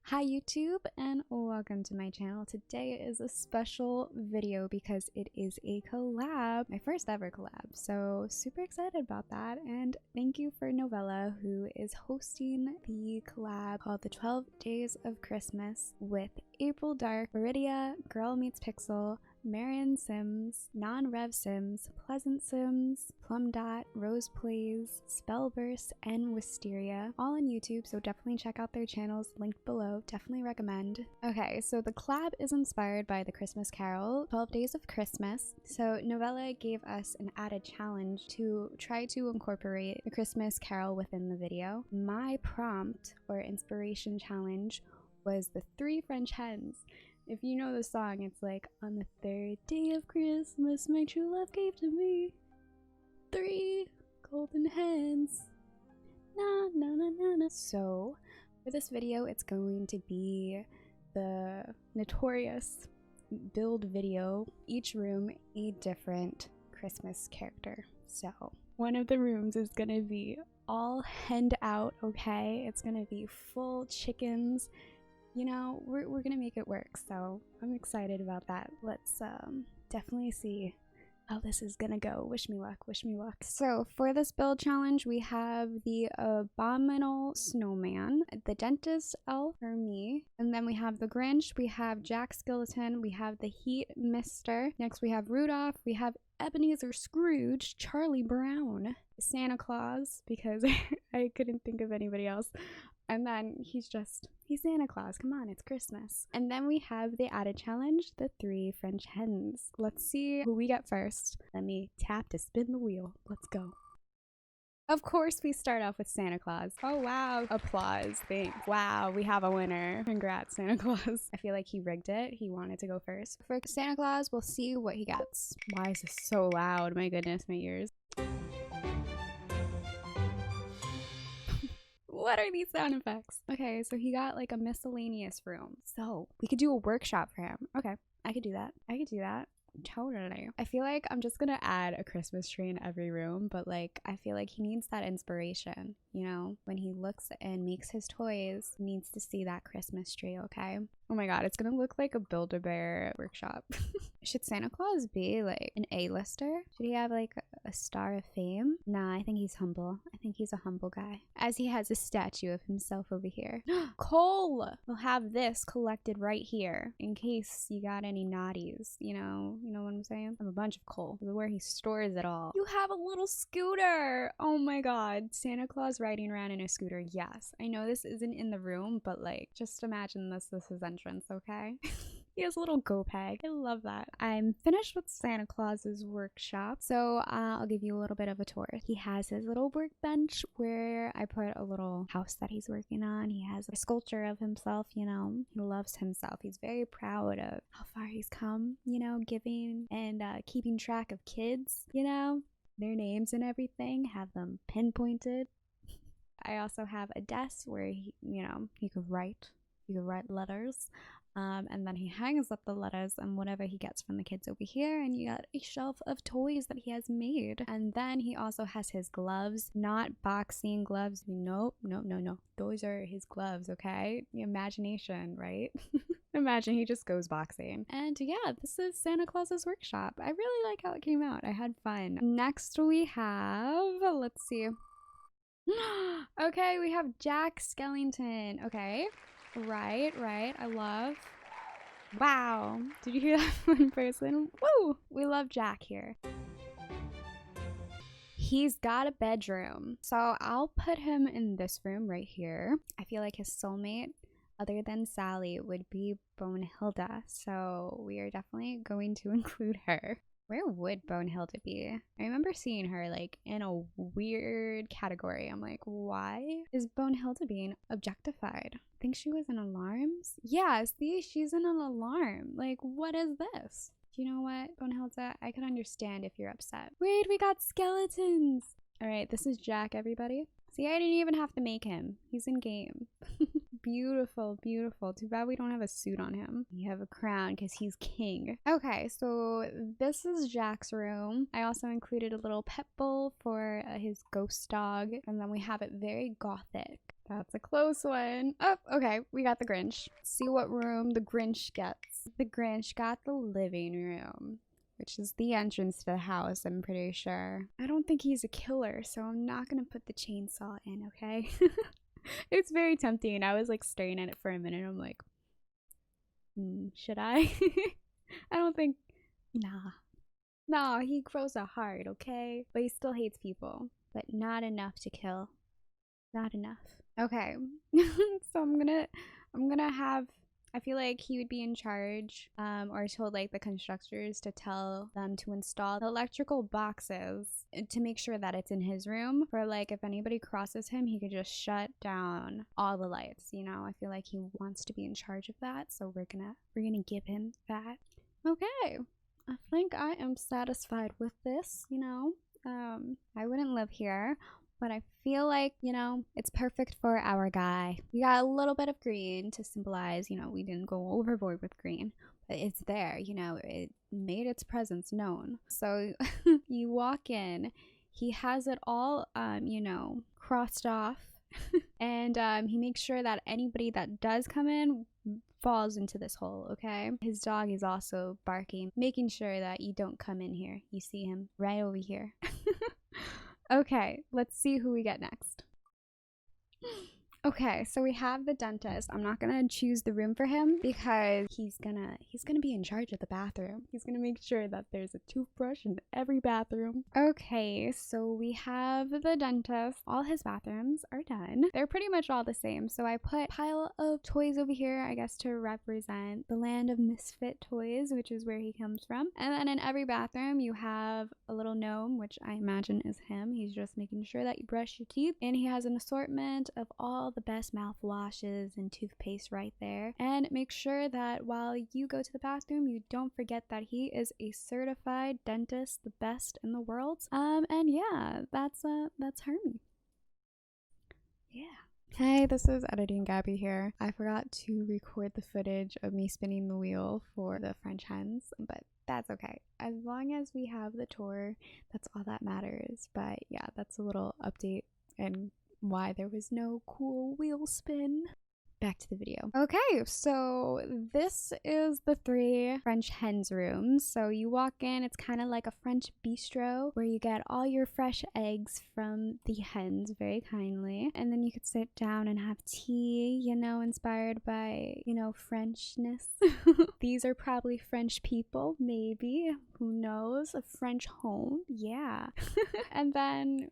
Hi YouTube and welcome to my channel. Today is a special video because it is a collab, my first ever collab, so super excited about that. And thank you for Novella, who is hosting the collab called the 12 Days of Christmas with April Dark, Floryda, Girl Meets Pixel, Marian Sims, NonRevSims, Pleasant Sims, Plumdot, RosePlays, SpellBurst, and Wisteria, all on YouTube, so definitely check out their channels linked below. Definitely recommend. Okay, so the collab is inspired by the Christmas Carol, 12 Days of Christmas. So Novella gave us an added challenge to try to incorporate the Christmas Carol within the video. My prompt or inspiration challenge was the 3 French hens. If you know the song, it's like, on the 3rd day of Christmas, my true love gave to me 3 golden hens. Na na na na na. So, for this video, it's going to be the notorious build video. Each room, a different Christmas character. So, one of the rooms is gonna be all henned out, okay? It's gonna be full chickens. You know, we're gonna make it work, so I'm excited about that. Let's definitely see how this is gonna go. Wish me luck, wish me luck. So for this build challenge, we have the Abominable Snowman, the Dentist Elf for me, and then we have the Grinch, we have Jack Skeleton, we have the Heat Mister, next we have Rudolph, we have Ebenezer Scrooge, Charlie Brown, Santa Claus, because I couldn't think of anybody else. And then he's Santa Claus. Come on, it's Christmas. And then we have the added challenge, the 3 French hens. Let's see who we get first. Let me tap to spin the wheel. Let's go. Of course, we start off with Santa Claus. Oh, wow. Applause. Thanks. Wow, we have a winner. Congrats, Santa Claus. I feel like he rigged it. He wanted to go first. For Santa Claus, we'll see what he gets. Why is this so loud? My goodness, my ears. What are these sound effects? Okay, so he got like a miscellaneous room. So we could do a workshop for him. Okay, I could do that. I could do that. Totally. I feel like I'm just gonna add a Christmas tree in every room, but like I feel like he needs that inspiration, you know? When he looks and makes his toys, he needs to see that Christmas tree, okay? Oh my god, it's gonna look like a Build-A-Bear workshop. Should Santa Claus be like an A-lister? Should he have like a star of fame? Nah, I think he's humble. I think he's a humble guy. As he has a statue of himself over here. Coal! We'll have this collected right here in case you got any naughties, you know? You know what I'm saying? I have a bunch of coal. This is where he stores it all. You have a little scooter! Oh my god. Santa Claus riding around in a scooter. Yes. I know this isn't in the room, but like, just imagine this is his entrance, okay? He has a little go peg. I love that. I'm finished with Santa Claus's workshop, so I'll give you a little bit of a tour. He has his little workbench where I put a little house that he's working on. He has a sculpture of himself, you know. He loves himself. He's very proud of how far he's come, you know, giving and keeping track of kids, you know, their names and everything, have them pinpointed. I also have a desk where he, you know, he could write letters. And then he hangs up the letters and whatever he gets from the kids over here, and you got a shelf of toys that he has made. And then he also has his gloves, not boxing gloves. Nope, no. Those are his gloves, okay? The imagination, right? Imagine he just goes boxing. And yeah, this is Santa Claus's workshop. I really like how it came out. I had fun. Next we have, let's see. Okay, we have Jack Skellington. Okay. Right. I love. Wow. Did you hear that one person? Woo! We love Jack here. He's got a bedroom. So I'll put him in this room right here. I feel like his soulmate, other than Sally, would be Bonehilda. So we are definitely going to include her. Where would Bonehilda be? I remember seeing her like in a weird category. I'm like, why is Bonehilda being objectified? I think she was in alarms? Yeah, see, she's in an alarm. Like, what is this? You know what, Bonehilda? I can understand if you're upset. Wait, we got skeletons! Alright, this is Jack, everybody. See, I didn't even have to make him. He's in game. Beautiful. Too bad we don't have a suit on him. We have a crown because he's king. Okay, so this is Jack's room. I also included a little pet bowl for his ghost dog. And then we have it very gothic. That's a close one. Oh, okay. We got the Grinch. Let's see what room the Grinch gets. The Grinch got the living room, which is the entrance to the house, I'm pretty sure. I don't think he's a killer, so I'm not gonna put the chainsaw in, okay? It's very tempting. I was like staring at it for a minute. I'm like, should I? I don't think, nah, he grows a heart, okay? But he still hates people, but not enough to kill. Not enough. Okay. So I'm gonna have, I feel like he would be in charge, or told like the constructors to tell them to install the electrical boxes to make sure that it's in his room. For like, if anybody crosses him, he could just shut down all the lights. You know, I feel like he wants to be in charge of that, so we're gonna give him that. Okay, I think I am satisfied with this. You know, I wouldn't live here, but I feel like, you know, it's perfect for our guy. We got a little bit of green to symbolize, you know, we didn't go overboard with green, but it's there, you know, it made its presence known. So you walk in, he has it all, you know, crossed off, and he makes sure that anybody that does come in falls into this hole, okay? His dog is also barking, making sure that you don't come in here. You see him right over here. Okay, let's see who we get next. Okay, so we have the dentist. I'm not gonna choose the room for him because he's gonna be in charge of the bathroom. He's gonna make sure that there's a toothbrush in every bathroom. Okay, so we have the dentist. All his bathrooms are done. They're pretty much all the same. So I put a pile of toys over here, I guess, to represent the land of misfit toys, which is where he comes from. And then in every bathroom, you have a little gnome, which I imagine is him. He's just making sure that you brush your teeth. And he has an assortment of all the best mouthwashes and toothpaste right there. And make sure that while you go to the bathroom, you don't forget that he is a certified dentist, the best in the world. And yeah, that's Hermie. Yeah. Hey, this is Editing Gabby here. I forgot to record the footage of me spinning the wheel for the French hens, but that's okay. As long as we have the tour, that's all that matters. But yeah, that's a little update and why there was no cool wheel spin. Back to the video. Okay, so this is the 3 French hens rooms. So you walk in, it's kind of like a French bistro where you get all your fresh eggs from the hens very kindly. And then you could sit down and have tea, you know, inspired by, you know, Frenchness. These are probably French people, maybe. Who knows? A French home. Yeah. And then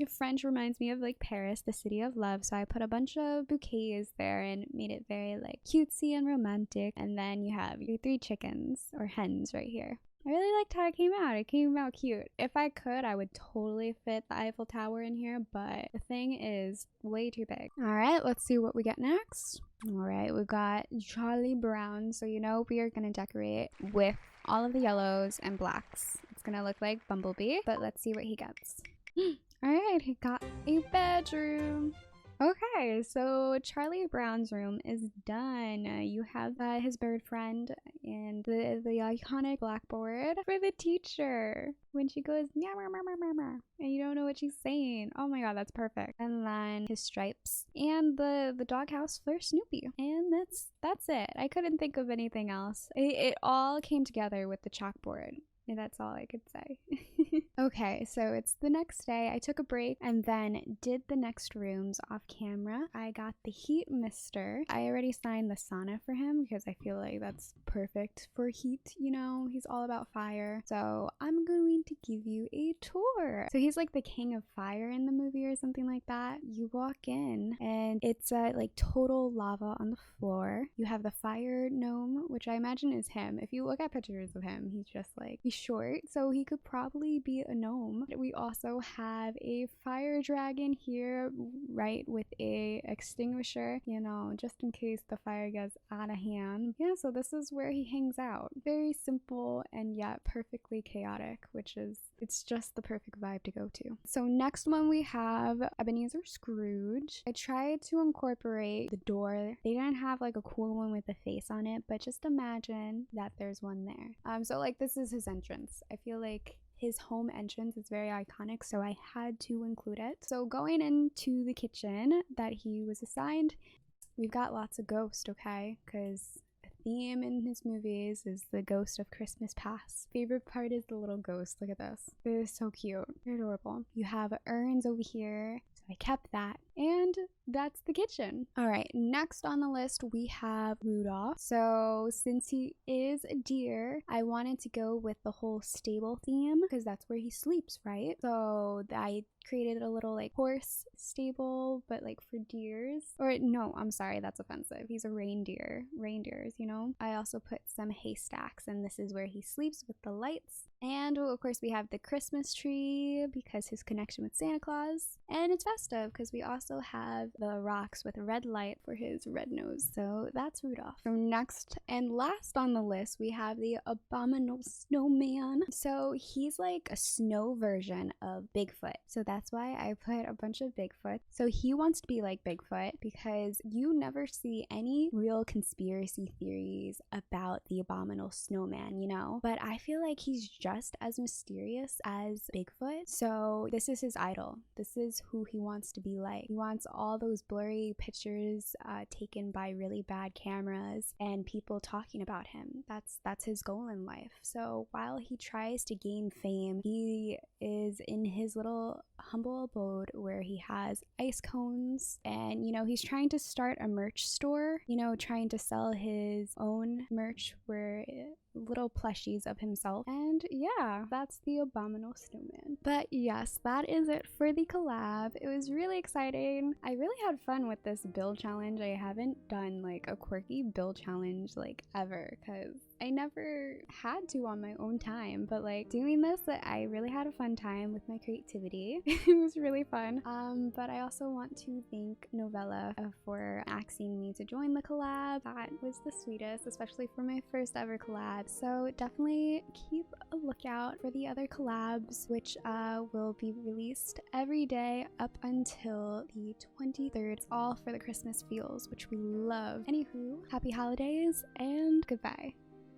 French reminds me of like Paris, the city of love, so I put a bunch of bouquets there and made it very like cutesy and romantic. And then you have your 3 chickens or hens right here. I really liked how it came out. It came out cute. If I could, I would totally fit the Eiffel Tower in here, but the thing is way too big. All right, let's see what we get next. All right, we got Charlie Brown. So you know we are gonna decorate with all of the yellows and blacks. It's gonna look like Bumblebee, but let's see what he gets. Alright, he got a bedroom. Okay, so Charlie Brown's room is done. You have his bird friend and the iconic blackboard for the teacher when she goes meow meow meow meow meow and you don't know what she's saying. Oh my god, that's perfect. And then his stripes and the doghouse for Snoopy. And that's it. I couldn't think of anything else. It all came together with the chalkboard. And that's all I could say. Okay, so it's the next day. I took a break and then did the next rooms off camera. I got the heat mister. I already signed the sauna for him because I feel like that's perfect for heat, you know? He's all about fire. So I'm going to give you a tour. So he's like the king of fire in the movie or something like that. You walk in and it's like total lava on the floor. You have the fire gnome, which I imagine is him. If you look at pictures of him, he's just like, he's short, so he could probably be a gnome. We also have a fire dragon here, right, with a extinguisher, you know, just in case the fire gets out of hand. Yeah, so this is where he hangs out. Very simple and yet perfectly chaotic, which is, it's just the perfect vibe to go to. So next one we have Ebenezer Scrooge. I tried to incorporate the door. They didn't have like a cool one with a face on it, but just imagine that there's one there. So like this is his entrance. I feel like his home entrance is very iconic, so I had to include it. So going into the kitchen that he was assigned, we've got lots of ghosts, okay? Because the theme in his movies is the ghost of Christmas past. Favorite part is the little ghost. Look at this. They're so cute. They're adorable. You have urns over here, so I kept that. And that's the kitchen. All right, next on the list we have Rudolph. So since he is a deer, I wanted to go with the whole stable theme because that's where he sleeps, right? So I created a little like horse stable, but like for deers. Or no, I'm sorry, that's offensive. He's a reindeer. Reindeers, you know? I also put some haystacks, and this is where he sleeps with the lights. And of course we have the Christmas tree because his connection with Santa Claus. And it's festive because we also have the rocks with red light for his red nose. So that's Rudolph. From next and last on the list, we have the Abominable Snowman. So he's like a snow version of Bigfoot. So that's why I put a bunch of Bigfoot. So he wants to be like Bigfoot because you never see any real conspiracy theories about the Abominable Snowman, you know? But I feel like he's just as mysterious as Bigfoot. So this is his idol. This is who he wants to be like. He wants all those blurry pictures taken by really bad cameras and people talking about him. That's his goal in life. So while he tries to gain fame, he is in his little humble abode where he has ice cones, and you know, he's trying to start a merch store, you know, trying to sell his own merch where little plushies of himself. And yeah, that's the Abominable Snowman. But yes, that is it for the collab. It was really exciting. I really had fun with this build challenge. I haven't done like a quirky build challenge like ever because I never had to on my own time, but like doing this, I really had a fun time with my creativity. It was really fun. But I also want to thank Novella for asking me to join the collab. That was the sweetest, especially for my first ever collab. So definitely keep a lookout for the other collabs, which will be released every day up until the 23rd. It's all for the Christmas feels, which we love. Anywho, happy holidays and goodbye.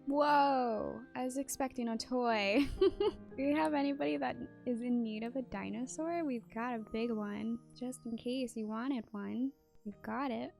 Whoa, I was expecting a toy. Do you have anybody that is in need of a dinosaur? We've got a big one. Just in case you wanted one, we've got it.